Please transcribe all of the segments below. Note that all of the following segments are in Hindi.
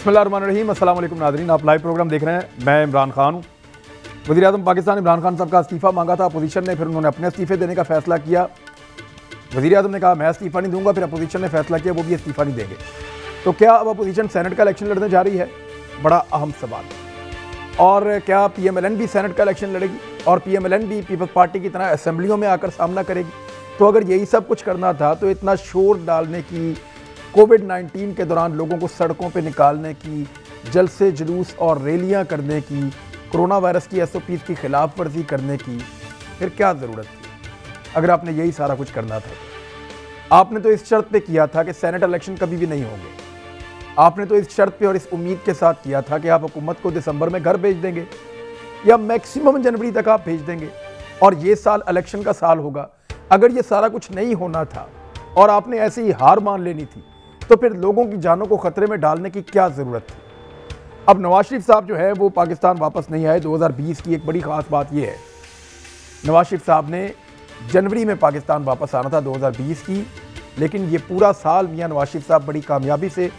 बिस्मिल्लाहिर्रहमानिर्रहीम, अस्सलाम वालेकुम नाज़रीन। आप लाइव प्रोग्राम देख रहे हैं। मैं इमरान खान हूँ। वज़ीर आज़म पाकिस्तान इमरान खान साहब का इस्तीफ़ा मांगा था अपोजिशन ने, फिर उन्होंने अपने इस्तीफ़े देने का फ़ैसला किया। वज़ीर आज़म ने कहा मैं इस्तीफ़ा नहीं दूंगा, फिर अपोजिशन ने फैसला किया वो भी इस्तीफ़ा नहीं देंगे। तो क्या अब अपोजिशन सेनेट का इलेक्शन लड़ने जा रही है? बड़ा अहम सवाल। और क्या PMLN भी सेनेट का इलेक्शन लड़ेगी और PMLN भी पीपल्स पार्टी की तरह असेंबलियों में आकर सामना करेगी? तो अगर यही सब कुछ करना था तो इतना शोर डालने की, कोविड-19 के दौरान लोगों को सड़कों पे निकालने की, जलसे जुलूस और रैलियां करने की, कोरोना वायरस की SOPs की खिलाफ वर्जी करने की फिर क्या ज़रूरत थी? अगर आपने यही सारा कुछ करना था तो आपने तो इस शर्त पे किया था कि सेनेट इलेक्शन कभी भी नहीं होंगे। आपने तो इस शर्त पे और इस उम्मीद के साथ किया था कि आप हुकूमत को दिसंबर में घर भेज देंगे या मैक्सिमम जनवरी तक आप भेज देंगे और ये साल इलेक्शन का साल होगा। अगर ये सारा कुछ नहीं होना था और आपने ऐसे ही हार मान लेनी थी तो फिर लोगों की जानों को खतरे में डालने की क्या ज़रूरत थी? अब नवाज शरीफ साहब जो है वो पाकिस्तान वापस नहीं आए। 2020 की एक बड़ी ख़ास बात यह है, नवाज शरीफ साहब ने जनवरी में पाकिस्तान वापस आना था 2020 की, लेकिन ये पूरा साल मियां नवाज शरीफ साहब बड़ी कामयाबी से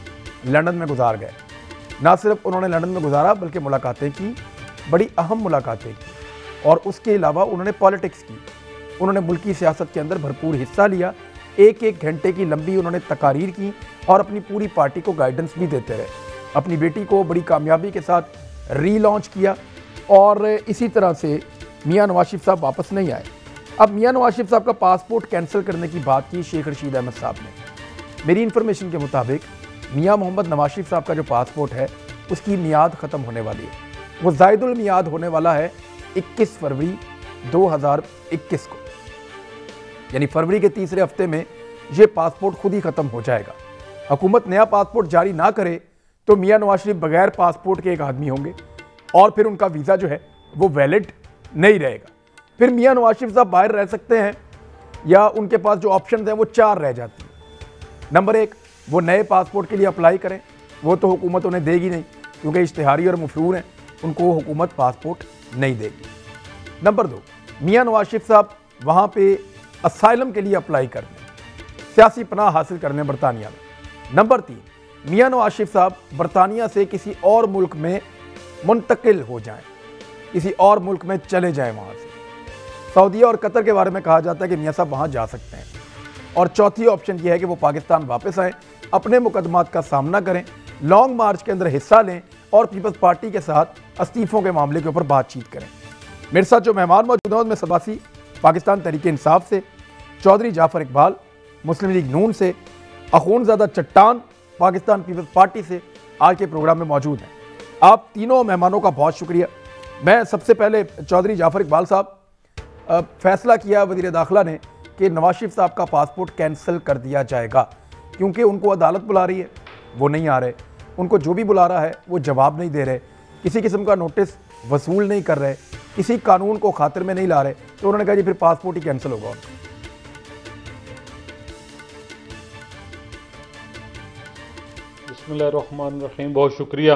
लंदन में गुजार गए। ना सिर्फ उन्होंने लंदन में गुजारा बल्कि मुलाकातें की, बड़ी अहम मुलाकातें की और उसके अलावा उन्होंने पॉलिटिक्स की। उन्होंने मुल्की सियासत के अंदर भरपूर हिस्सा लिया। एक एक घंटे की लंबी उन्होंने तकारीर की और अपनी पूरी पार्टी को गाइडेंस भी देते रहे। अपनी बेटी को बड़ी कामयाबी के साथ रीलॉन्च किया और इसी तरह से मियां नवाज शरीफ साहब वापस नहीं आए। अब मियां नवाज शरीफ साहब का पासपोर्ट कैंसिल करने की बात की शेख रशीद अहमद साहब ने। मेरी इन्फॉर्मेशन के मुताबिक मियां मोहम्मद नवाज शरीफ साहब का जो पासपोर्ट है उसकी मियाद ख़त्म होने वाली है। वो ज़ायदुल मियाद होने वाला है 21 फरवरी 2021 को, यानी फरवरी के तीसरे हफ्ते में ये पासपोर्ट खुद ही ख़त्म हो जाएगा। हुकूमत नया पासपोर्ट जारी ना करे तो मियां नवाज शरीफ बगैर पासपोर्ट के एक आदमी होंगे और फिर उनका वीज़ा जो है वो वैलिड नहीं रहेगा। फिर मियां नवाज शरीफ साहब बाहर रह सकते हैं या उनके पास जो ऑप्शन हैं वो 4 रह जाती हैं। नंबर 1, वो नए पासपोर्ट के लिए अप्लाई करें, वो तो हुकूमत उन्हें देगी नहीं क्योंकि इश्तिहारी और मफरूर हैं, उनको हुकूमत पासपोर्ट नहीं देगी। नंबर 2, मियां नवाज शरीफ साहब वहाँ पे असाइलम के लिए अप्लाई कर दें, सियासी पनाह हासिल करने बरतानिया में। नंबर 3, मियां नवाज शरीफ साहब बरतानिया से किसी और मुल्क में मुंतकिल हो जाएं, किसी और मुल्क में चले जाएं। वहाँ से सऊदीया और कतर के बारे में कहा जाता है कि मियां साहब वहाँ जा सकते हैं। और चौथी ऑप्शन यह है कि वो पाकिस्तान वापस आएँ, अपने मुकदमात का सामना करें, लॉन्ग मार्च के अंदर हिस्सा लें और पीपल्स पार्टी के साथ इस्तीफ़ों के मामले के ऊपर बातचीत करें। मेरे साथ जो मेहमान मौजूद हैं उनमें सबासी पाकिस्तान तहरीक इंसाफ से, चौधरी जाफर इकबाल मुस्लिम लीग नून से, अखूनज़ादा चट्टान पाकिस्तान पीपल्स पार्टी से आज के प्रोग्राम में मौजूद हैं। आप तीनों मेहमानों का बहुत शुक्रिया। मैं सबसे पहले चौधरी जाफर इकबाल साहब, फैसला किया वज़ीर दाखिला ने कि नवाज शरीफ साहब का पासपोर्ट कैंसिल कर दिया जाएगा क्योंकि उनको अदालत बुला रही है, वो नहीं आ रहे, उनको जो भी बुला रहा है वो जवाब नहीं दे रहे, किसी किस्म का नोटिस वसूल नहीं कर रहे, किसी कानून को खातिर में नहीं ला रहे, तो उन्होंने कहा जी फिर पासपोर्ट ही कैंसिल होगा। बिस्मिल्लाहिर्रहमानिर्रहीम। बहुत शुक्रिया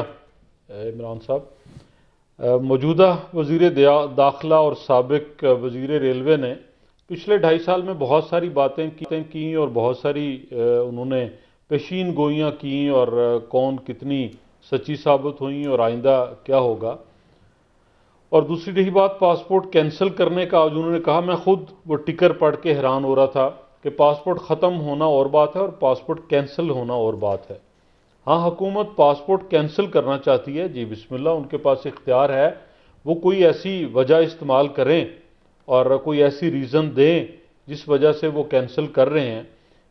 इमरान साहब। मौजूदा वज़ीर दाखिला और साबिक वज़ीर रेलवे ने पिछले 2.5 साल में बहुत सारी बातें की और बहुत सारी उन्होंने पेशीन गोइयाँ की और कौन कितनी सच्ची साबित हुई और आइंदा क्या होगा। और दूसरी रही बात पासपोर्ट कैंसिल करने का, आज उन्होंने कहा, मैं खुद वो टिकर पढ़ के हैरान हो रहा था कि पासपोर्ट ख़त्म होना और बात है और पासपोर्ट कैंसिल होना और बात है। हाँ, हुकूमत पासपोर्ट कैंसिल करना चाहती है, जी बिस्मिल्लाह, उनके पास इख्तियार है। वो कोई ऐसी वजह इस्तेमाल करें और कोई ऐसी रीज़न दें जिस वजह से वो कैंसिल कर रहे हैं।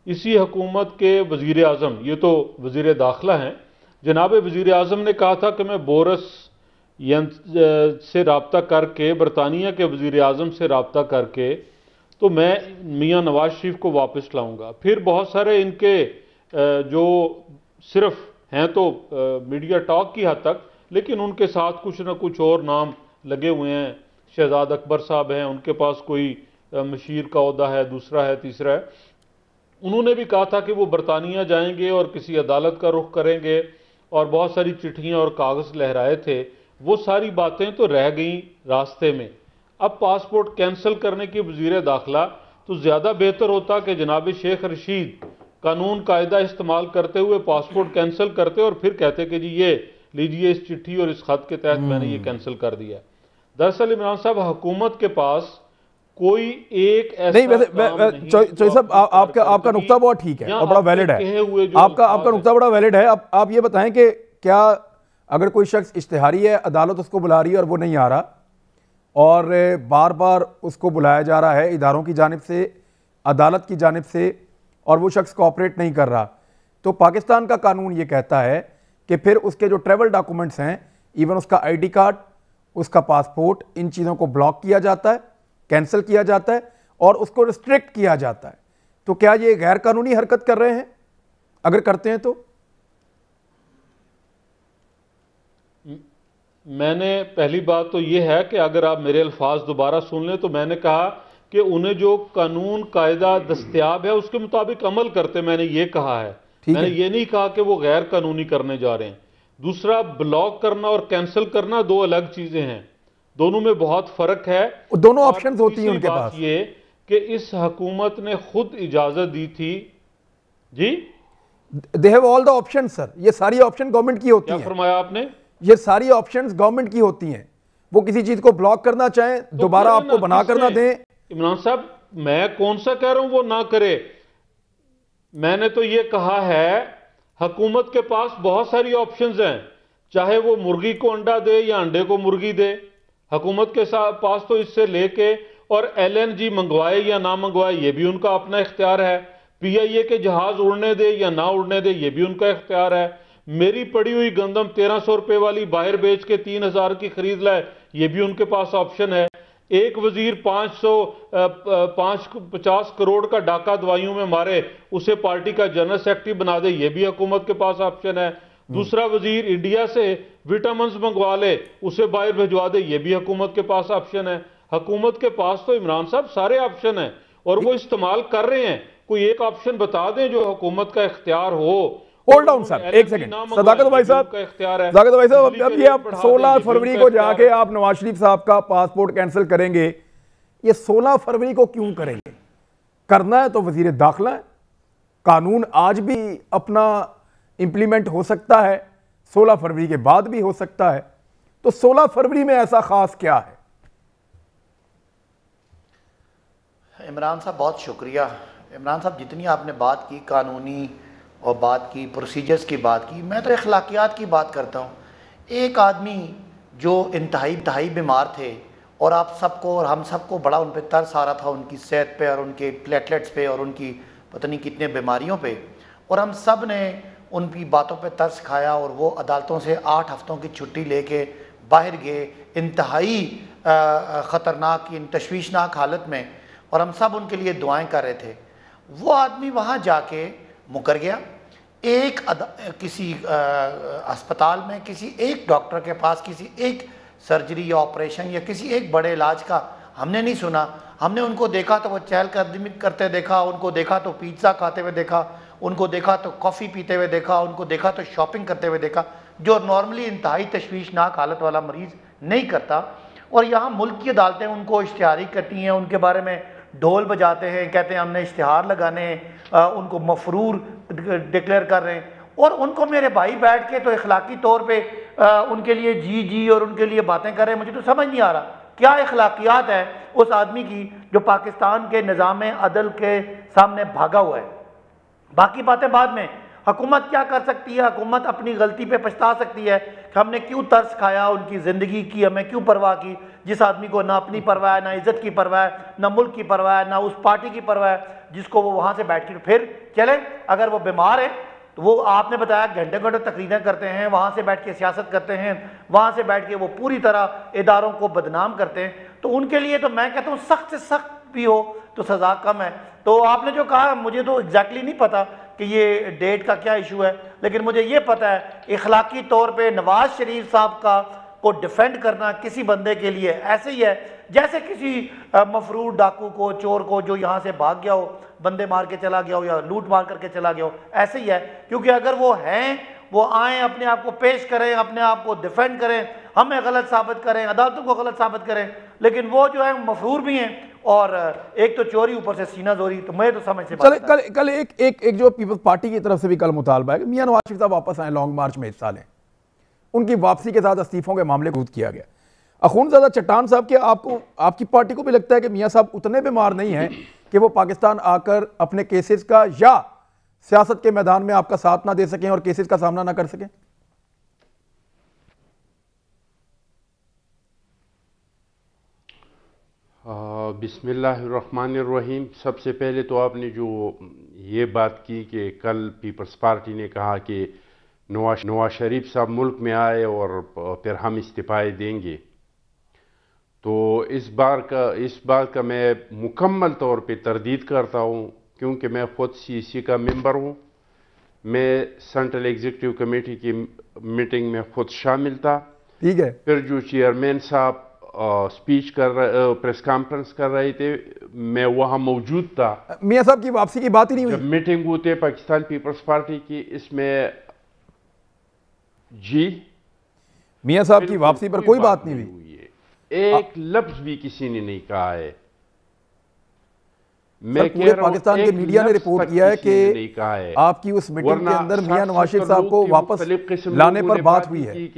इसी हुकूमत के वज़ीर आज़म, ये तो वज़ीर दाखिला हैं, जनाब वज़ीर आज़म ने कहा था कि मैं बोरस से रब्ता करके, बरतानिया के वज़ीर आज़म से रब्ता करके तो मैं मियां नवाज शरीफ को वापस लाऊंगा। फिर बहुत सारे इनके जो सिर्फ हैं तो मीडिया टॉक की हद तक, लेकिन उनके साथ कुछ ना कुछ और नाम लगे हुए हैं। शहजाद अकबर साहब हैं, उनके पास कोई मशीर का ओहदा है, दूसरा है, तीसरा है। उन्होंने भी कहा था कि वो बरतानिया जाएंगे और किसी अदालत का रुख करेंगे और बहुत सारी चिट्ठियाँ और कागज़ लहराए थे। वो सारी बातें तो रह गई रास्ते में। अब पासपोर्ट कैंसिल करने की वज़ीर दाखिला, तो ज़्यादा बेहतर होता कि जनाब शेख रशीद कानून कायदा इस्तेमाल करते हुए पासपोर्ट कैंसिल करते और फिर कहते कि जी ये लीजिए इस चिट्ठी और इस खत के तहत मैंने ये कैंसिल कर दिया। दरअसल इमरान साहब, हुकूमत के पास कोई एक ऐसा नहीं, वैसे काम नहीं चौधरी साहब, आपका नुक्ता बहुत ठीक है और बड़ा वैलिड है। आपका नुक्ता बड़ा वैलिड है। आप ये बताएं कि क्या अगर कोई शख्स इश्तिहारी है, अदालत उसको बुला रही है और वो नहीं आ रहा और बार बार उसको बुलाया जा रहा है इदारों की जानिब से, अदालत की जानिब से, और वो शख्स कोऑपरेट नहीं कर रहा, तो पाकिस्तान का कानून ये कहता है कि फिर उसके जो ट्रैवल डॉक्यूमेंट्स हैं, इवन उसका आईडी कार्ड, उसका पासपोर्ट, इन चीज़ों को ब्लॉक किया जाता है, कैंसिल किया जाता है और उसको रिस्ट्रिक्ट किया जाता है। तो क्या ये गैर कानूनी हरकत कर रहे हैं? अगर करते हैं तो मैंने पहली बात तो ये है कि अगर आप मेरे अल्फाज दोबारा सुन लें तो मैंने कहा कि उन्हें जो कानून कायदा दस्तयाब है उसके मुताबिक अमल करते, मैंने ये कहा है। मैंने ये नहीं कहा कि वो गैर कानूनी करने जा रहे हैं। दूसरा, ब्लॉक करना और कैंसिल करना दो अलग चीजें हैं, दोनों में बहुत फर्क है। दोनों ऑप्शंस होती हैं उनके पास। ये कि इस हुकूमत ने खुद इजाजत दी थी जी, they have all the option sir, ये सारी ऑप्शन गवर्नमेंट की होती हैं। क्या फरमाया आपने? ये सारी ऑप्शंस गवर्नमेंट की होती हैं। वो किसी चीज को ब्लॉक करना चाहें, दोबारा आपको बना करना दें। इमरान साहब, मैं कौन सा कह रहा हूं वो ना करे। मैंने तो ये कहा है हुकूमत के पास बहुत सारी ऑप्शंस हैं, चाहे वो मुर्गी को अंडा दे या अंडे को मुर्गी दे। हुकूमत के पास तो इससे लेके और LNG मंगवाए या ना मंगवाए ये भी उनका अपना इख्तियार है। PIA के जहाज उड़ने दे या ना उड़ने दे ये भी उनका इख्तियार है। मेरी पड़ी हुई गंदम 1300 रुपए वाली बाहर बेच के 3000 की खरीद लाए, ये भी उनके पास ऑप्शन है। एक वजीर 50 करोड़ का डाका दवाइयों में मारे, उसे पार्टी का जनरल सेक्रेटरी बना दे, ये भी हुकूमत के पास ऑप्शन है। दूसरा वजीर इंडिया से विटामिन मंगवा ले, उसे बाहर भिजवा दे, ये भी हुकूमत के पास ऑप्शन है। हुकूमत के पास तो इमरान साहब सारे ऑप्शन हैं और वो इस्तेमाल कर रहे हैं। कोई एक ऑप्शन बता दें जो हुकूमत का इख्तियार हो। होल्ड ऑन सर, एक सेकंड। सदाकत भाई साहब, सदाकत भाई साहब, अब ये आप 16 फरवरी को जाके आप नवाज शरीफ साहब का पासपोर्ट कैंसिल करेंगे, ये 16 फरवरी को क्यों करेंगे? करना है तो वजीर दाखिला है, कानून आज भी अपना इंप्लीमेंट हो सकता है, 16 फरवरी के बाद भी हो सकता है, तो 16 फरवरी में ऐसा खास क्या है? इमरान साहब बहुत शुक्रिया। इमरान साहब, जितनी आपने बात की कानूनी और बात की प्रोसीजर्स की बात की, मैं तो अखलाकियात की बात करता हूँ। एक आदमी जो इंतहाई बीमार थे और आप सबको और हम सबको बड़ा उन पर तरस आ रहा था, उनकी सेहत पे और उनके प्लेटलेट्स पे और उनकी पता नहीं कितने बीमारियों पे, और हम सब ने उनकी बातों पे तरस खाया और वो अदालतों से 8 हफ्तों की छुट्टी लेके बाहर गए इंतहाई ख़तरनाक, तशवीशनाक हालत में, और हम सब उनके लिए दुआएं कर रहे थे। वो आदमी वहाँ जाके मुकर गया। किसी अस्पताल में किसी एक डॉक्टर के पास किसी एक सर्जरी या ऑपरेशन या किसी एक बड़े इलाज का हमने नहीं सुना। हमने उनको देखा तो वो चहलकदमी करते देखा, उनको देखा तो पिज़्ज़ा खाते हुए देखा, उनको देखा तो कॉफ़ी पीते हुए देखा, उनको देखा तो शॉपिंग करते हुए देखा, जो नॉर्मली इंतहाई तशवीशनाक हालत वाला मरीज़ नहीं करता। और यहाँ मुल्क की अदालतें उनको इश्तिहारी करती हैं, उनके बारे में ढोल बजाते हैं, कहते हैं हमने इश्तिहार लगाने हैं, उनको मफरूर डिक्लेयर कर रहे हैं, और उनको मेरे भाई बैठ के तो इखलाकी तौर पे उनके लिए जी और उनके लिए बातें कर रहे हैं। मुझे तो समझ नहीं आ रहा क्या इखलाकियात है उस आदमी की जो पाकिस्तान के निज़ाम अदल के सामने भागा हुआ है। बाकी बातें बाद में, हुकूमत क्या कर सकती है? हुकूमत अपनी गलती पे पछता सकती है कि हमने क्यों तरस खाया उनकी ज़िंदगी की, हमें क्यों परवाह की। जिस आदमी को ना अपनी परवाह है, ना इज़्ज़त की परवाह है, ना मुल्क की परवाह है, ना उस पार्टी की परवाह है जिसको वो वहाँ से बैठ के फिर चले। अगर वो बीमार है तो वो आपने बताया घंटे घंटे तकरीरें करते हैं, वहाँ से बैठ के सियासत करते हैं, वहाँ से बैठ के वो पूरी तरह इदारों को बदनाम करते हैं, तो उनके लिए तो मैं कहता हूँ सख्त से सख्त भी हो तो सज़ा कम है। तो आपने जो कहा, मुझे तो एग्जैक्टली नहीं पता कि ये डेट का क्या इशू है, लेकिन मुझे ये पता है इखलाकी तौर पे नवाज शरीफ साहब का को डिफेंड करना किसी बंदे के लिए ऐसे ही है जैसे किसी मफरूर डाकू को, चोर को जो यहाँ से भाग गया हो, बंदे मार के चला गया हो या लूट मार करके चला गया हो, ऐसे ही है। क्योंकि अगर वो हैं, वो आएँ, अपने आप को पेश करें, अपने आप को डिफेंड करें, हमें गलत साबित करें, अदालतों को गलत साबित करें, लेकिन वो जो है मफरूर भी हैं, और एक तो चोरी ऊपर से सीना जोरी, तो मैं तो समझ से चले कल एक जो पीपल्स पार्टी की तरफ से भी कल मुतालबा है कि मियां नवाज शरीफ साहब वापस आए, लॉन्ग मार्च में हिस्सा लें। उनकी वापसी के साथ इस्तीफों के मामले को किया गया। अखूनज़ादा चट्टान साहब के आपको आपकी पार्टी को भी लगता है कि मियां साहब उतने बीमार नहीं हैं कि वो पाकिस्तान आकर अपने केसेस का या सियासत के मैदान में आपका साथ ना दे सकें और केसेस का सामना ना कर सकें? बिस्मिल्लाहिर्रहमानिर्रहीम। सबसे पहले तो आपने जो ये बात की कि कल पीपल्स पार्टी ने कहा कि नवाज शरीफ साहब मुल्क में आए और फिर हम इस्तीफ़ा देंगे, तो इस बात का मैं मुकम्मल तौर पे तरदीद करता हूँ, क्योंकि मैं ख़ुद CEC का मेंबर हूँ। मैं सेंट्रल एग्जीक्यूटिव कमेटी की मीटिंग में ख़ुद शामिल था। ठीक है। फिर जो चेयरमैन साहब स्पीच प्रेस कॉन्फ्रेंस कर रहे थे, मैं वहाँ मौजूद था। मियां साहब की वापसी की बात ही नहीं हुई जब मीटिंग होती है पाकिस्तान पीपल्स पार्टी की, इसमें जी मियां साहब की वापसी पर कोई बात नहीं हुई है। एक लफ्ज भी किसी ने नहीं कहा है। मैं पूरे पाकिस्तान के मीडिया ने रिपोर्ट किया है कि आपकी उस मीटिंग के अंदर मियां नवाज शरीफ साहब को वापस लाने पर बात हुई है।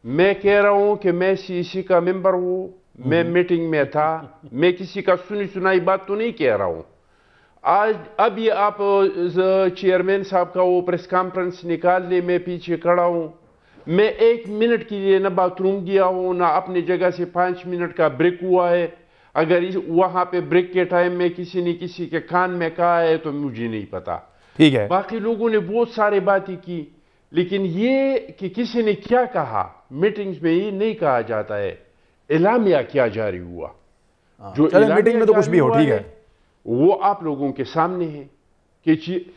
मैं कह रहा हूं कि मैं CEC का मेंबर हूं, मैं मीटिंग में था, मैं किसी का सुनी सुनाई बात तो नहीं कह रहा हूं। आज अब ये आप चेयरमैन साहब का वो प्रेस कॉन्फ्रेंस निकाल ले, मैं पीछे खड़ा हूं। मैं 1 मिनट के लिए ना बाथरूम गया हूं, ना अपनी जगह से 5 मिनट का ब्रेक हुआ है। अगर वहां पे ब्रेक के टाइम में किसी ने किसी के कान में कहा है तो मुझे नहीं पता। ठीक है। बाकी लोगों ने बहुत सारी बातें की, लेकिन ये कि किसी ने क्या कहा मीटिंग्स में ये नहीं कहा जाता है। एलामिया क्या जारी हुआ, जो मीटिंग में तो कुछ भी हो, ठीक है, वो आप लोगों के सामने है कि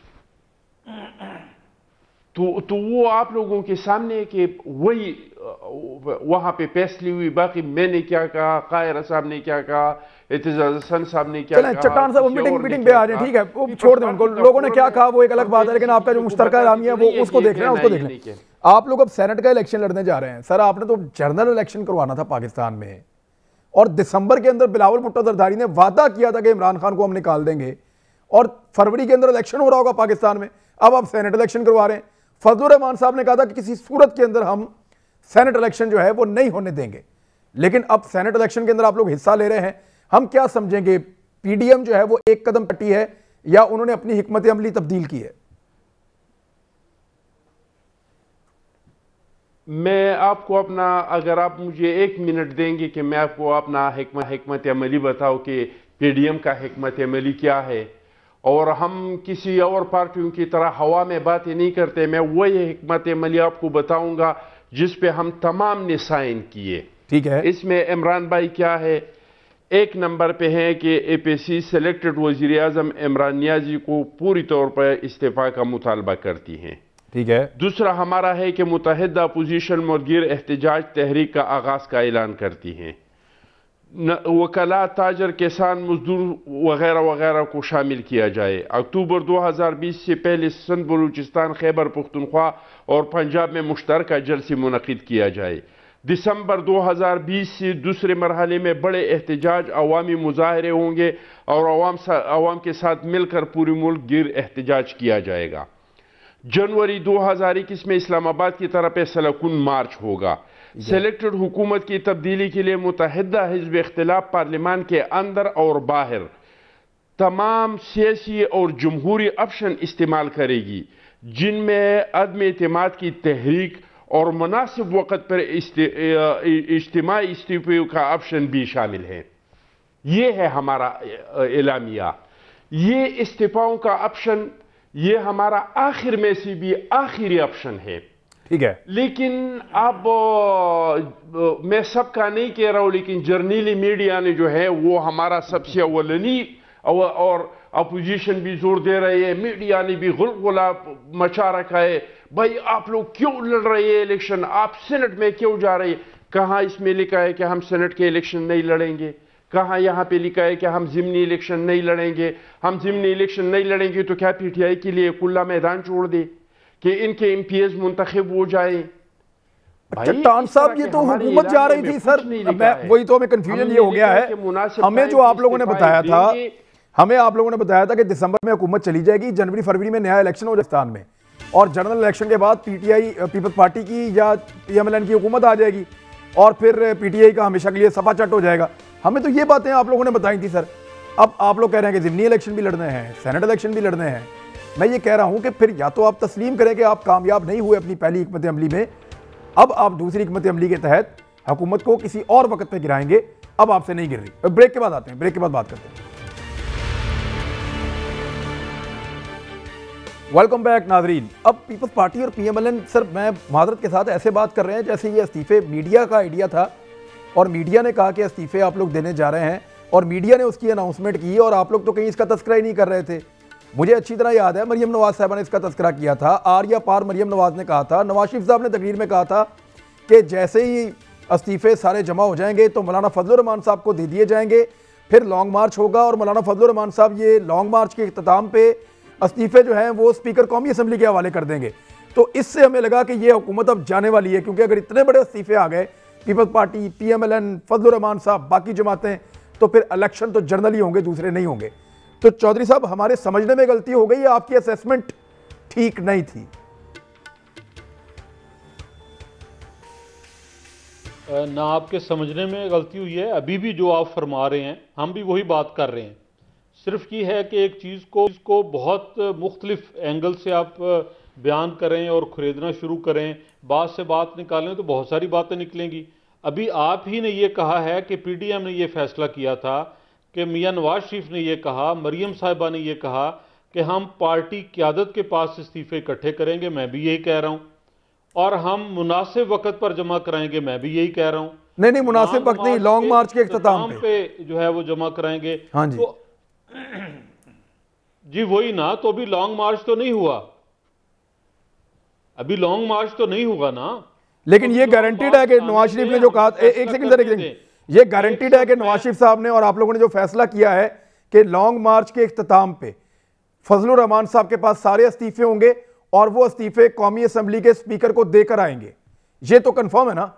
तो वो आप लोगों के सामने है कि वही वहां पे फैसली हुई। बाकी मैंने क्या कहा, कायरा साहब ने क्या कहा, एतजाज हसन साहब ने क्या कहा, चट्टान साहब मीटिंग पे आ जाए, ठीक है, वो छोड़ दें उनको। लोगों ने क्या कहा वो एक अलग बात है, लेकिन आपका जो मुश्तरका एलामिया है वो उसको देख रहे हैं, उसको देख रहे हैं। आप लोग अब सेनेट का इलेक्शन लड़ने जा रहे हैं। सर, आपने तो जनरल इलेक्शन करवाना था पाकिस्तान में, और दिसंबर के अंदर बिलावल भुट्टो जरदारी ने वादा किया था कि इमरान खान को हम निकाल देंगे, और फरवरी के अंदर इलेक्शन हो रहा होगा पाकिस्तान में। अब आप सेनेट इलेक्शन करवा रहे हैं। फजलुर रहमान साहब ने कहा था कि किसी सूरत के अंदर हम सेनेट इलेक्शन जो है वो नहीं होने देंगे, लेकिन अब सेनेट इलेक्शन के अंदर आप लोग हिस्सा ले रहे हैं। हम क्या समझेंगे, PDM जो है वो एक कदम पटी है या उन्होंने अपनी हिकमत अमली तब्दील की है? मैं आपको अपना, अगर आप मुझे 1 मिनट देंगे कि मैं आपको अपना हिकमत अमली बताऊं कि PDM का हिकमत अमली क्या है, और हम किसी और पार्टियों की तरह हवा में बातें नहीं करते। मैं वही हिकमत अमली आपको बताऊंगा जिस पे हम तमाम ने साइन किए। ठीक है। इसमें इमरान भाई क्या है, 1 नंबर पे है कि APC सेलेक्टेड वज़ीर आज़म इमरान नियाज़ी को पूरी तौर पर इस्तीफ़ा का मुतालबा करती हैं। ठीक है। दूसरा हमारा है कि मुत्तहिदा अपोजिशन मुदगिर एहतजाज तहरीक का आगाज का ऐलान करती हैं। वकला, ताजर, किसान, मजदूर वगैरह वगैरह को शामिल किया जाए। अक्टूबर 2020 से पहले सिंध, बलूचिस्तान, खैबर पख्तूनख्वा और पंजाब में मुश्तरका जलसे मुनक़िद किया जाए। दिसंबर 2020 से दूसरे मरहले में बड़े एहतजाज, अवामी मुजाहरे होंगे और अवाम के साथ मिलकर पूरी मुल्क गिर एहतजाज किया जाएगा। जनवरी 2021 में इस्लामाबाद की तरफ फैसला कुन मार्च होगा। सेलेक्टेड हुकूमत की तब्दीली के लिए मुत्तहिदा हिज़्ब इख्तिलाफ पार्लियामान के अंदर और बाहर तमाम सियासी और जमहूरी ऑप्शन इस्तेमाल करेगी, जिनमें अदम एतमाद की तहरीक और मुनासिब वक़्त पर इज्तिमाई इस्तीफ़े का ऑप्शन भी शामिल है। ये है हमारा एलामिया। ये इस्तीफ़ाओं का ऑप्शन, ये हमारा आखिर में से भी आखिरी ऑप्शन है। ठीक है। लेकिन अब मैं सबका नहीं कह रहा हूं, लेकिन जर्नली मीडिया ने जो है वो हमारा सबसे अव्वलनी और अपोजिशन भी जोर दे रही है, मीडिया ने भी गुलगुला मचा रखा है। भाई आप लोग क्यों लड़ रहे हैं इलेक्शन, आप सेनेट में क्यों जा रहे हैं? कहाँ इसमें लिखा है कि हम सेनेट के इलेक्शन नहीं लड़ेंगे? कहाँ यहाँ पे लिखा है कि हम ज़िमनी इलेक्शन नहीं लड़ेंगे? हम ज़िमनी इलेक्शन नहीं लड़ेंगे तो क्या PTI के लिए खुला मैदान छोड़ दे कि इनके MPs मुंतखब हो जाए? चट्टान साहब, ये तो हुकूमत जा रही थी सर। मैं वही तो, हमें कंफ्यूजन ये हो गया है। हमें जो आप लोगों ने बताया था, हमें आप लोगों ने बताया था कि दिसंबर में हुकूमत चली जाएगी, जनवरी फरवरी में नया इलेक्शन हो राजस्थान में, और जनरल इलेक्शन के बाद पीटीआई पीपल्स पार्टी की या पीएमएलएन की हुकूमत आ जाएगी और फिर पीटीआई का हमेशा के लिए सपा चट हो जाएगा। हमें तो ये बातें आप लोगों ने बताई थी सर। अब आप लोग कह रहे हैं कि ज़िमनी इलेक्शन भी लड़ने हैं, सेनेट इलेक्शन भी लड़ने हैं। मैं ये कह रहा हूं कि फिर या तो आप तस्लीम करें कि आप कामयाब नहीं हुए अपनी पहली हिकमत अमली में, अब आप दूसरी हिकमत अमली के तहत हुकूमत को किसी और वक्त पे गिराएंगे, अब आपसे नहीं गिर रही। ब्रेक के बाद आते हैं, ब्रेक के बाद बात करते हैं। वेलकम बैक नाजरीन। अब पीपल्स पार्टी और पीएमएलएन, सर मैं माजरत के साथ ऐसे बात कर रहे हैं जैसे ये इस्तीफे मीडिया का आइडिया था और मीडिया ने कहा कि इस्तीफे आप लोग देने जा रहे हैं और मीडिया ने उसकी अनाउंसमेंट की और आप लोग तो कहीं इसका तस्करा ही नहीं कर रहे थे। मुझे अच्छी तरह याद है मरियम नवाज साहबा ने इसका तस्करा किया था। आर्या पार मरियम नवाज ने कहा था, नवाज शरीफ साहब ने तकरीर में कहा था कि जैसे ही इस्तीफे सारे जमा हो जाएंगे तो मौलाना फजलुर रहमान साहब को दे दिए जाएंगे, फिर लॉन्ग मार्च होगा और मौलाना फजलुर रहमान साहब ये लॉन्ग मार्च के इख्तिताम पे इस्तीफे जो हैं वो स्पीकर कौमी असम्बली के हवाले कर देंगे। तो इससे हमें लगा कि ये हुकूमत अब जाने वाली है, क्योंकि अगर इतने बड़े इस्तीफे आ गए, पीपल्स पार्टी, पीएमएलएन, फजलुर रहमान साहब, बाकी जमातें, तो फिर इलेक्शन तो जनरल ही होंगे, दूसरे नहीं होंगे। तो चौधरी साहब, हमारे समझने में गलती हो गई, आपकी असेसमेंट ठीक नहीं थी। ना आपके समझने में गलती हुई है, अभी भी जो आप फरमा रहे हैं हम भी वही बात कर रहे हैं। सिर्फ ये है कि एक चीज़ को बहुत मुख्तलिफ एंगल से आप बयान करें और ख़रीदना शुरू करें, बात से बात निकालें तो बहुत सारी बातें निकलेंगी। अभी आप ही ने ये कहा है कि पीडीएम ने ये फैसला किया था, कि मियां नवाज शरीफ ने ये कहा, मरियम साहिबा ने ये कहा कि हम पार्टी क़यादत के पास इस्तीफे इकट्ठे करेंगे, मैं भी यही कह रहा हूँ, और हम मुनासिब वक्त पर जमा कराएंगे, मैं भी यही कह रहा हूँ। नहीं, मुनासिब वक्त नहीं, लॉन्ग मार्च के इख्तिताम पे जो है वो जमा कराएंगे। हाँ जी। तो जी वही ना, तो अभी लॉन्ग मार्च तो नहीं हुआ, अभी लॉन्ग मार्च तो नहीं हुआ ना। लेकिन ये गारंटीड है कि नवाज शरीफ ने जो कहा, एक सेकंड सर, एक सेकंड, ये गारंटीड है कि नवाज शरीफ साहब ने और आप लोगों ने जो फैसला किया है कि लॉन्ग मार्च के इख्तिताम पे फजलुर रहमान साहब के पास सारे इस्तीफे होंगे और वो इस्तीफे कौमी असम्बली के स्पीकर को देकर आएंगे, ये तो कंफर्म है ना?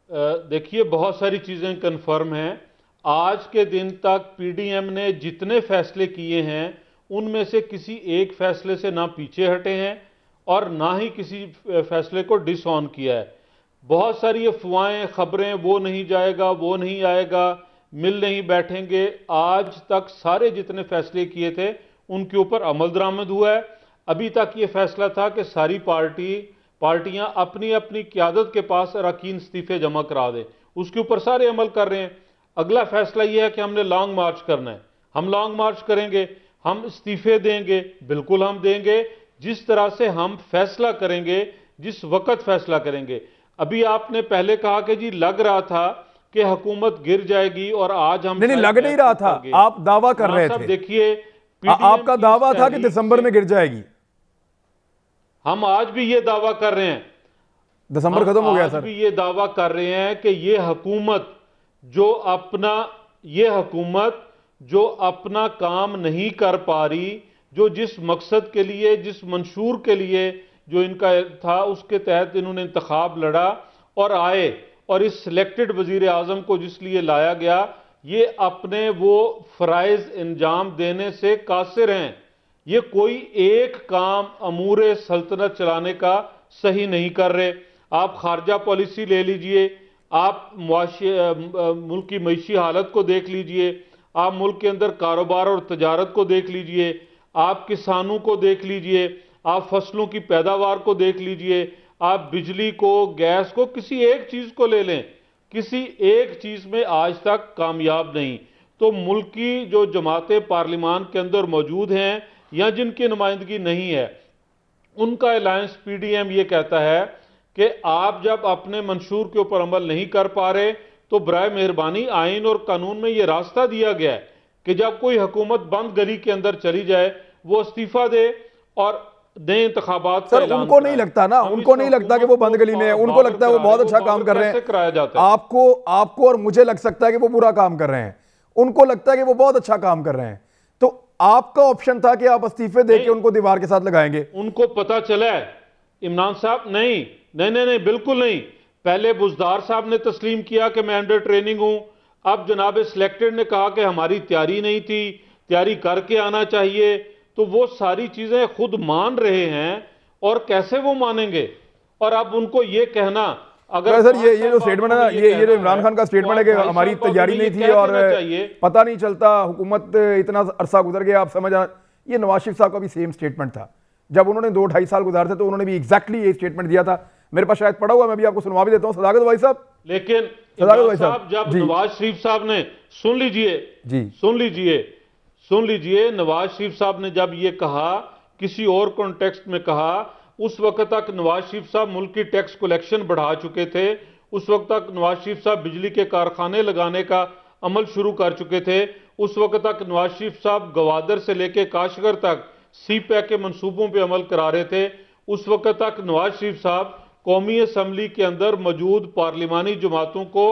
देखिए, बहुत सारी चीजें कंफर्म हैं। आज के दिन तक पीडीएम ने जितने फैसले किए हैं उनमें से किसी एक फैसले से ना पीछे हटे हैं और ना ही किसी फैसले को डिसऑन किया है। बहुत सारी अफवाहें, खबरें, वो नहीं जाएगा, वो नहीं आएगा, मिल नहीं बैठेंगे, आज तक सारे जितने फैसले किए थे उनके ऊपर अमल दरामद हुआ है। अभी तक ये फैसला था कि सारी पार्टियां अपनी अपनी क़यादत के पास अरकान इस्तीफे जमा करा दें, उसके ऊपर सारे अमल कर रहे हैं। अगला फैसला यह है कि हमने लॉन्ग मार्च करना है, हम लॉन्ग मार्च करेंगे, हम इस्तीफे देंगे, बिल्कुल हम देंगे, जिस तरह से हम फैसला करेंगे, जिस वक्त फैसला करेंगे। अभी आपने पहले कहा कि जी लग रहा था कि हुकूमत गिर जाएगी और आज हम नहीं, लग नहीं रहा था, आप दावा कर रहे थे। देखिए, आपका दावा था कि दिसंबर में गिर जाएगी, हम आज भी ये दावा कर रहे हैं। दिसंबर खत्म हो गया सर। आज भी ये दावा कर रहे हैं कि ये हुकूमत जो अपना काम नहीं कर पा रही, जो जिस मकसद के लिए, जिस मंशूर के लिए जो इनका था, उसके तहत इन्होंने इंतखाब लड़ा और आए, और इस सिलेक्टेड वजीर आजम को जिस लिए लाया गया, ये अपने वो फ़राइज़ अंजाम देने से कासिर हैं। ये कोई एक काम अमूर सल्तनत चलाने का सही नहीं कर रहे। आप खारजा पॉलिसी ले लीजिए, आप मुल्क की मईशी हालत को देख लीजिए, आप मुल्क के अंदर कारोबार और तजारत को देख लीजिए, आप किसानों को देख लीजिए, आप फसलों की पैदावार को देख लीजिए, आप बिजली को, गैस को, किसी एक चीज़ को ले लें, किसी एक चीज़ में आज तक कामयाब नहीं। तो मुल्क की जो जमातें पार्लिमान के अंदर मौजूद हैं या जिनकी नुमाइंदगी नहीं है, उनका अलायंस पीडीएम ये कहता है कि आप जब अपने मंशूर के ऊपर अमल नहीं कर पा रहे तो बराए मेहरबानी आइन और कानून में ये रास्ता दिया गया है कि जब कोई हुकूमत बंद गली के अंदर चली जाए वो इस्तीफा दे और नए इंतखाबात। सर उनको नहीं लगता ना, उनको नहीं लगता कि वो बंद गली में है, उनको लगता है वो बहुत अच्छा काम कर रहे हैं। कराया जाता है। आपको और मुझे लग सकता है कि वो बुरा काम कर रहे हैं, उनको लगता है कि वो बहुत अच्छा काम कर रहे हैं। तो आपका ऑप्शन था कि आप इस्तीफे देके उनको दीवार के साथ लगाएंगे। उनको पता चला है इमरान साहब, नहीं नहीं नहीं नहीं, बिल्कुल नहीं। पहले बुजदार साहब ने तस्लीम किया कि मैं अंडर ट्रेनिंग हूं। अब जनाब सिलेक्टेड ने कहा कि हमारी तैयारी नहीं थी, तैयारी करके आना चाहिए। तो वो सारी चीजें खुद मान रहे हैं, और कैसे वो मानेंगे? और अब उनको ये कहना, अगर सर ये जो स्टेटमेंट है ना, ये जो इमरान खान का स्टेटमेंट है कि हमारी तैयारी नहीं थी और पता नहीं चलता, हुकूमत इतना अरसा गुजर गया, आप समझ आ, ये नवाज शरीफ साहब का भी सेम स्टेटमेंट था। जब उन्होंने 2-2.5 साल गुजारे थे तो उन्होंने भी एग्जैक्टली ये स्टेटमेंट दिया था। मेरे पास शायद पड़ा हुआ, मैं भी आपको सुनवा भी देता हूँ सदाकत भाई साहब। लेकिन सदाकत भाई साहब, जब नवाज शरीफ साहब ने, सुन लीजिए जी, सुन लीजिए, नवाज शरीफ साहब ने जब ये कहा, किसी और कॉन्टेक्स्ट में कहा, उस वक्त तक नवाज शरीफ साहब मुल्क की टैक्स कलेक्शन बढ़ा चुके थे। उस वक्त तक नवाज शरीफ साहब बिजली के कारखाने लगाने का अमल शुरू कर चुके थे। उस वक्त तक नवाज शरीफ साहब गवादर से लेके काशगर तक सी पैक के मंसूबों पे अमल करा रहे थे। उस वक्त तक नवाज शरीफ साहब कौमी असम्बली के अंदर मौजूद पार्लिमानी जमातों को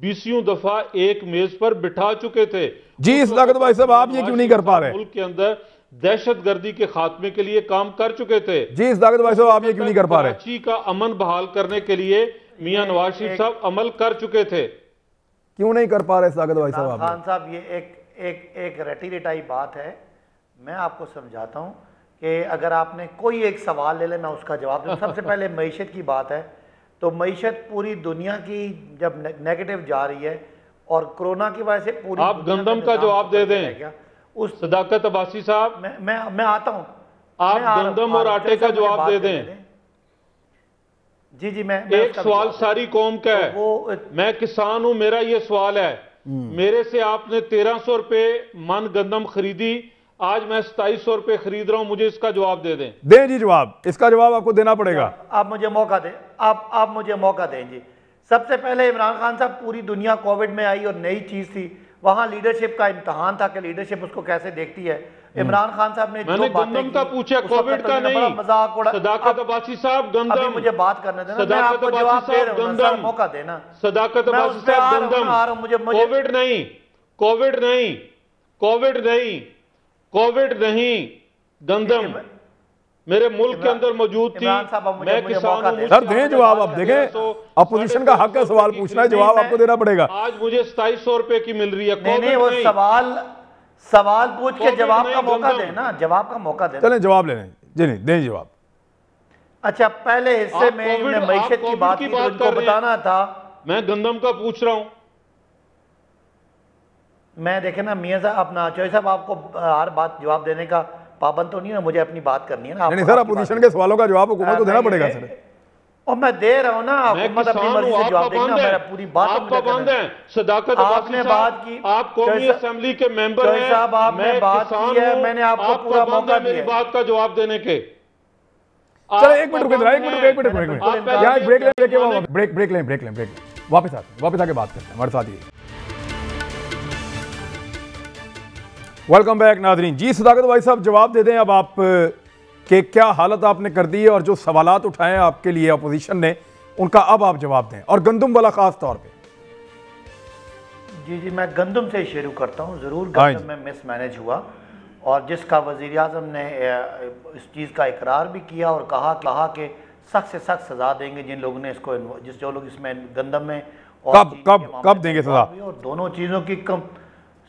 20वीं दफा एक मेज पर बिठा चुके थे। जी सदाकत भाई साहब, आप ये क्यों नहीं कर पा रहे? मुल्क के अंदर दहशतगर्दी के खात्मे के लिए काम कर चुके थे। जी सदाकत भाई साहब, आप ये क्यों नहीं कर पा रहे? कराची का अमन बहाल करने के लिए मियां नवाज शरीफ साहब अमल कर चुके थे। क्यों नहीं कर पा रहे सदाकत भाई साहब? खान साहब, ये एक रटी रटाई बात है। मैं आपको समझाता हूँ कि अगर आपने कोई एक सवाल ले लेना, उसका जवाब दूँ। सबसे पहले मईशत की बात है, तो मईशत पूरी दुनिया की जब नेगेटिव जा रही है और कोरोना की वजह से पूरी, आप गंदम का जवाब दे दें उस सदाकत अब्बासी साहब। मैं आता हूँ, आप गंदम और आटे का जवाब दे दें। जी मैं एक सवाल सारी कौम का है, मैं किसान हूं, मेरा ये सवाल है, मेरे से आपने 1300 रुपए मन गंदम खरीदी, आज मैं 2700 रुपए खरीद रहा हूं, मुझे इसका जवाब दे दें। दें जी जवाब, इसका जवाब आपको देना पड़ेगा। आप मुझे मौका दें, आप मुझे मौका दें जी। सबसे पहले इमरान खान साहब, पूरी दुनिया कोविड में आई और नई चीज थी, वहां लीडरशिप का इम्तहान था कि लीडरशिप उसको कैसे देखती है। इमरान खान साहब ने मैंने गंदम का पूछा, कोविड का नहीं। मजाक उड़ा। सदाकत अब्बासी साहब गंदम, अभी मुझे बात करने देना, मैं सदाकत आपको अब्बासी जवाब दे साहब रहा हूं, गंदम, मौका देना। सदाकत अब्बासी साहब गंदम, कोविड नहीं, कोविड नहीं, कोविड नहीं, कोविड नहीं, गंदम मेरे मुल्क के अंदर मौजूद थी। मैं किसान हूं। सर दें जवाब, आप देखें, अपोजिशन का हक है सवाल पूछना है, जवाब आपको देना पड़ेगा। आज मुझे 2700 रुपए की मिल रही है। नहीं, वो सवाल पूछ के जवाब का मौका देना, जवाब का मौका देना। चलें जवाब ले लें जी, नहीं दें जवाब। अच्छा, पहले हिस्से में इन्होंने मईशत की बात की, तो इनको बताना था। मैं गंदम का पूछ रहा हूं। मैं देखे ना मियां साहब, अपना चौधरी साहब, आपको हर बात जवाब देने का पाबंद तो नहीं है, मुझे अपनी बात करनी है ना। नहीं सर, अपोजिशन के सवालों का जवाब हुकूमत को देना पड़ेगा सर। और मैं दे रहा हूं ना, हुकूमत अपनी मर्जी से जवाब देगी ना। मेरा पूरी बात पाबंद है। सदाकत आपने बात की, आप कौमी असेंबली के मेंबर हैं साहब, आपने बात की है, मैंने आपको पूरा मौका दिया मेरी बात का जवाब देने के। चलो एक मिनट रुके, एक मिनट यहाँ ब्रेक लें, वापस आके बात करते हैं हमारे साथ। ये वेलकम बैक नाजरीन। जी सदाकत भाई साहब, जवाब दे दें अब आप कि क्या हालत आपने कर दी है और जो सवालात उठाए हैं आपके लिए अपोजिशन ने, उनका अब आप जवाब दें, और गंदम वाला खास तौर पे। जी मैं गंदम से शुरू करता हूँ। ज़रूर गंदम में मिसमैनेज हुआ, और जिसका वज़ीर आज़म ने इस चीज़ का इकरार भी किया और कहा कि सख्त से सख्त सज़ा देंगे जिन लोगों ने इसको, जो लोग इसमें गंदम में। कब देंगे सज़ा? और दोनों चीज़ों की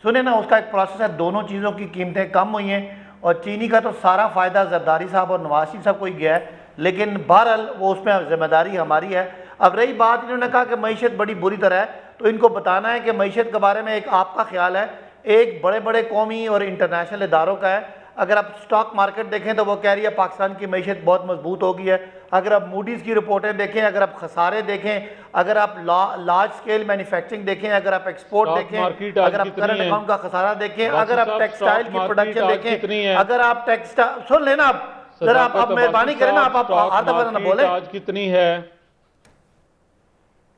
सुने ना, उसका एक प्रोसेस है। दोनों चीज़ों की कीमतें कम हुई हैं, और चीनी का तो सारा फ़ायदा जरदारी साहब और नवाज शरीफ साहब को ही गया है, लेकिन बहरहाल वो उसमें जिम्मेदारी हमारी है। अब रही बात, इन्होंने कहा कि मईशत बड़ी बुरी तरह है, तो इनको बताना है कि मईशत के बारे में एक आपका ख्याल है, एक बड़े बड़े कौमी और इंटरनेशनल इदारों का है। अगर आप स्टॉक मार्केट देखें तो वो कह रही है पाकिस्तान की मईशत बहुत मजबूत हो गई है। अगर आप मूडीज़ की रिपोर्टें देखें, अगर आप खसारे देखें, अगर आप लार्ज स्केल मैन्युफैक्चरिंग देखें, अगर आप एक्सपोर्ट देखें, अगर आप करंट अकाउंट का खसारा देखें, अगर आप टेक्सटाइल की प्रोडक्शन देखें, अगर आप टेक्सटाइल, सुन लेना आप जरा, आप मेहरबानी करें ना, आप हर दफा ना बोले। आज कितनी है?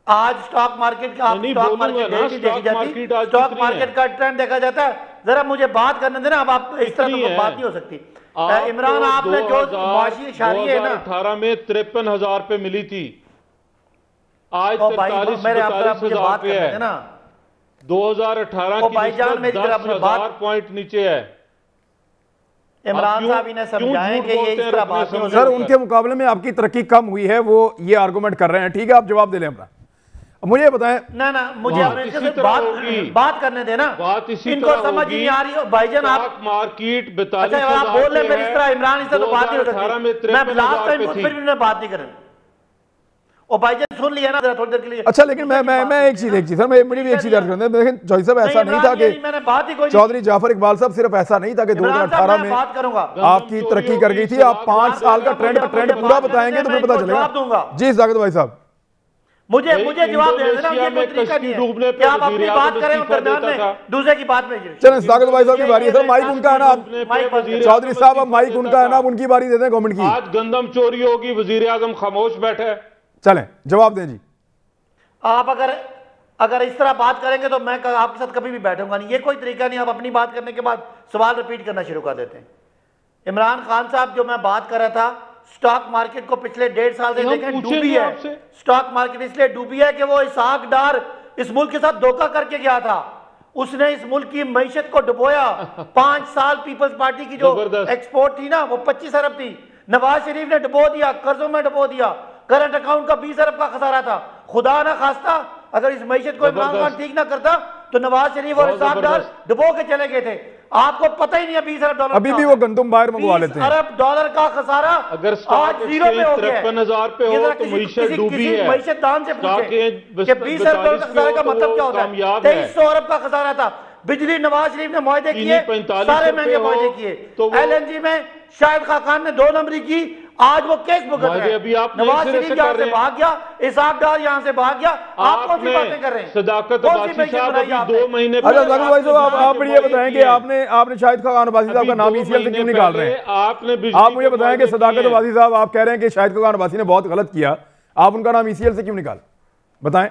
आज स्टॉक मार्केट का स्टॉक मार्केट देखी जाती, स्टॉक मार्केट का ट्रेंड देखा जाता है। जरा मुझे बात करने देना, अब इस तरह तो बात नहीं हो सकती। इमरान, आपने जो माशी इशारी है ना, 2018 में 53,000 पे मिली थी, आज 43,000 पे है ना। 2018 की 10,000 पॉइंट नीचे है। इमरान साहब इन्हें समझाएं कि ये इस तरह बात नहीं हो सर, उनके मुकाबले में आपकी तरक्की कम हुई है, वो ये आर्गुमेंट कर रहे हैं। ठीक है, आप जवाब दे लें अपना। मुझे ये बताएं ना मुझे बात करने देना, बात इसी इनको समझ नहीं आ रही भाईजान। आप मार्केट अच्छा आप बोल रहे हैं इस तरह इमरान इससे तो बात नहीं हो सकती। मैं लास्ट टाइम फिर भी बात नहीं करें और भाईजान सुन लिया ना थोड़ी देर के लिए। अच्छा, लेकिन मैं एक चीज सर, मुझे भी एक चीज अर्ज करना है। लेकिन जॉय साहब ऐसा नहीं था कि चौधरी जाफर इकबाल साहब सिर्फ ऐसा नहीं था कि 2018 में आपकी तरक्की कर गई थी। आप 5 साल का ट्रेंड पूरा बताएंगे तो फिर पता चलेगा। जी जाकिर भाई साहब, मुझे जवाब देना, ये कोई तरीका नहीं है कि आप अपनी बात करें और दरमियान में दूसरे की बात में। चलें, साकिब भाई साहब की बारी है सर, माइक उनका है ना। चौधरी साहब अब माइक उनका है ना, उनकी बारी दे दें गवर्नमेंट की। आज गंदम चोरी होगी, वजीर आजम खामोश बैठे। चलें, जवाब दें जी। आप अगर इस तरह बात करेंगे तो मैं आपके साथ कभी भी बैठूंगा नहीं। ये कोई तरीका नहीं, आप अपनी बात करने के बाद सवाल रिपीट करना शुरू कर देते हैं। इमरान खान साहब, जो मैं बात कर रहा था, स्टॉक मार्केट को पिछले 1.5 साल से देखें डूबी है। स्टॉक मार्केट इसलिए डूबी है कि वो इसहाक डार इस मुल्क के साथ धोखा करके गया था। उसने इस मुल्क की मईशत को डुबोया। 5 साल पीपल्स पार्टी की जो एक्सपोर्ट थी ना, वो 25 अरब थी। नवाज शरीफ ने डुबो दिया, कर्जों में डुबो दिया। करंट अकाउंट का 20 अरब का खसारा था। खुदा ना खास्ता अगर इस मईशत को इमरान खान ठीक ना करता तो नवाज शरीफ और इसहाक डार डुबो के चले गए थे। आपको पता ही नहीं है 20 अरब डॉलर अभी भी वो गंदुम बाहर मंगवा लेते हैं। 20 अरब डॉलर का खसारा अगर आज 0 पे हो गया है। 53,000 पे हो तो मईशत डूबी है। मईशत दान से पूछे कि 20 अरब डॉलर का खसारे का मतलब क्या होता है। 2300 अरब का खसारा था। बिजली नवाज शरीफ ने मुआहदे किए, सारे महंगे मुआहदे किए। LNG में शाहिद खाकान ने 2 नंबरी की, आज वो केस भुगत रहे हैं। नवाज शरीफ यहाँ से भाग गया, इसहाक डार यहाँ से भाग गया। आप कौन सी बातें कर रहे हैं? सदाकत अब्बासी साहब अभी 2 महीने। अच्छा जाकिर भाई साहब, आप मुझे ये बताएं कि आपने शाहिद खाकान अब्बासी साहब का नाम ECL से क्यों निकाल रहे हैं? आप मुझे बताएं कि सदाकत अब्बासी साहब, आप कह रहे हैं कि शाहिद खाकान अब्बासी ने बहुत गलत किया, आप उनका नाम ECL से क्यों निकाल, बताएं।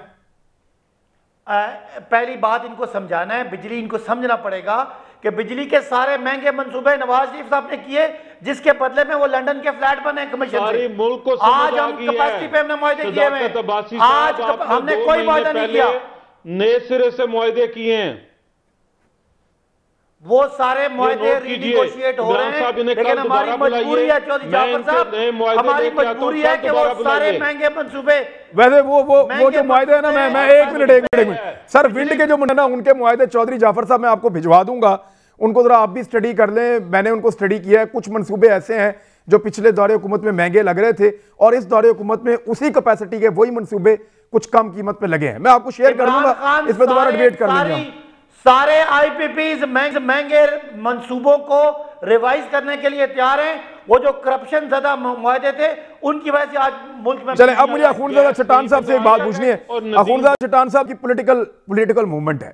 पहली बात इनको समझाना है, बिजली इनको समझना पड़ेगा कि बिजली के सारे महंगे मंसूबे नवाज शरीफ साहब ने किए, जिसके बदले में वो लंदन के फ्लैट बने कमीशन से। मुल्क को आज हम कैपेसिटी पे हमने मुआहदे किए हैं, आज हमने कोई वादा नहीं किया। नए सिरे से मुआहदे किए हैं, वो सारे मुआहदे रीनिगोशिएट हो रहे हैं, लेकिन हमारी मजबूरी है चौधरी जाफर साहब, हमारी मजबूरी है कि वो सारे महंगे मंसूबे। वैसे वो जो मुआहदे है ना, मैं एक मिनट सर, विंड के जो ना उनके मुआहदे चौधरी जाफर साहब मैं आपको भिजवा दूंगा, उनको जरा आप भी स्टडी कर लें। मैंने उनको स्टडी किया है। कुछ मंसूबे ऐसे हैं जो पिछले दौरे हुकूमत में महंगे लग रहे थे और इस दौरे हुकूमत में उसी कैपेसिटी के वही मंसूबे कुछ कम कीमत पे लगे हैं। मैं आपको शेयर कर दूंगा, इस पर दोबारा डिबेट कर लेंगे। सारे IPPs महंगे मंसूबों को रिवाइज करने के लिए तैयार हैं। वो जो करप्शन ज़्यादा मुआहदे थे उनकी वजह से आज मुल्क में। चलें, अब मुझे अखूनज़ादा चट्टान साहब से एक बात पूछनी है। अखूनज़ादा चट्टान साहब की पॉलिटिकल मूवमेंट है,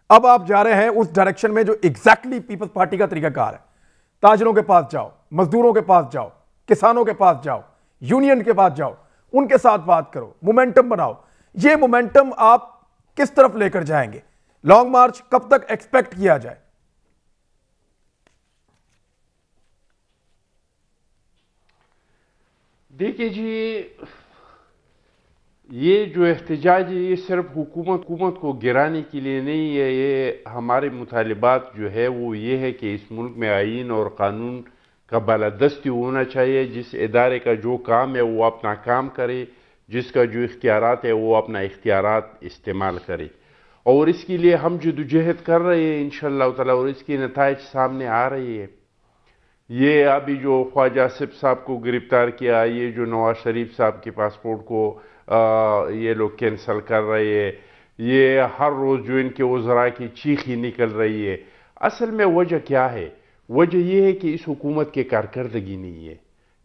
अब आप जा रहे हैं उस डायरेक्शन में जो एग्जैक्टली पीपल्स पार्टी का तरीकाकार है। ताजरों के पास जाओ, मजदूरों के पास जाओ, किसानों के पास जाओ, यूनियन के पास जाओ, उनके साथ बात करो, मोमेंटम बनाओ। ये मोमेंटम आप किस तरफ लेकर जाएंगे? लॉन्ग मार्च कब तक एक्सपेक्ट किया जाए? देखिए जी, ये जो एहतजाज है ये सिर्फ हुकूमत को गिराने के लिए नहीं है। ये हमारे मुतालिबात जो है वो ये है कि इस मुल्क में आईन और कानून का बालादस्ती होना चाहिए। जिस इदारे का जो काम है वो अपना काम करे, जिसका जो इख्तियारात है वो अपना इख्तियारात इस्तेमाल करे। और इसके लिए हम जदोजहद कर रहे हैं इंशाअल्लाह ताला, और इसके नताइज सामने आ रही है। ये अभी जो ख्वाजा आसिफ साहब को गिरफ्तार किया, ये जो नवाज शरीफ साहब के पासपोर्ट को ये लोग कैंसल कर रहे हैं, ये हर रोज़ जो इनके वज़रा की चीख ही निकल रही है। असल में वजह क्या है? वजह यह है कि इस हुकूमत की कारकर्दगी नहीं है।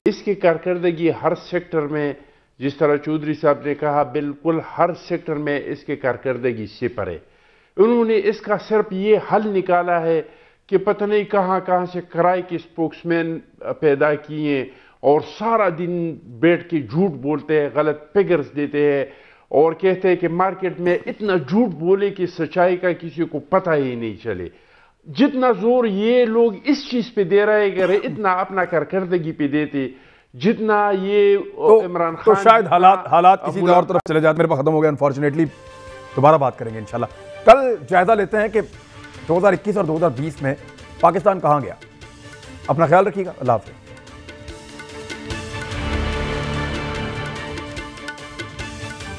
इसकी कारकर्दगी हर सेक्टर में, जिस तरह चौधरी साहब ने कहा, बिल्कुल हर सेक्टर में इसके कारकर्दगी सिपर है। उन्होंने इसका सिर्फ ये हल निकाला है कि पता नहीं कहाँ से किराए के स्पोक्समैन पैदा किए और सारा दिन बैठ के झूठ बोलते हैं, गलत फिगर्स देते हैं और कहते हैं कि मार्केट में इतना झूठ बोले कि सच्चाई का किसी को पता ही नहीं चले। जितना जोर ये लोग इस चीज़ पे दे रहे हैं, अगर इतना अपना कारकर्दगी पे देते जितना ये इमरान खान, तो शायद हालात किसी और तरफ चले जाते। मेरे पास खत्म हो गया अनफॉर्चुनेटली, दोबारा बात करेंगे इंशाल्लाह। कल जायजा लेते हैं कि 2021 और 2020 में पाकिस्तान कहाँ गया। अपना ख्याल रखिएगा। अल्लाह हाफ़िज़।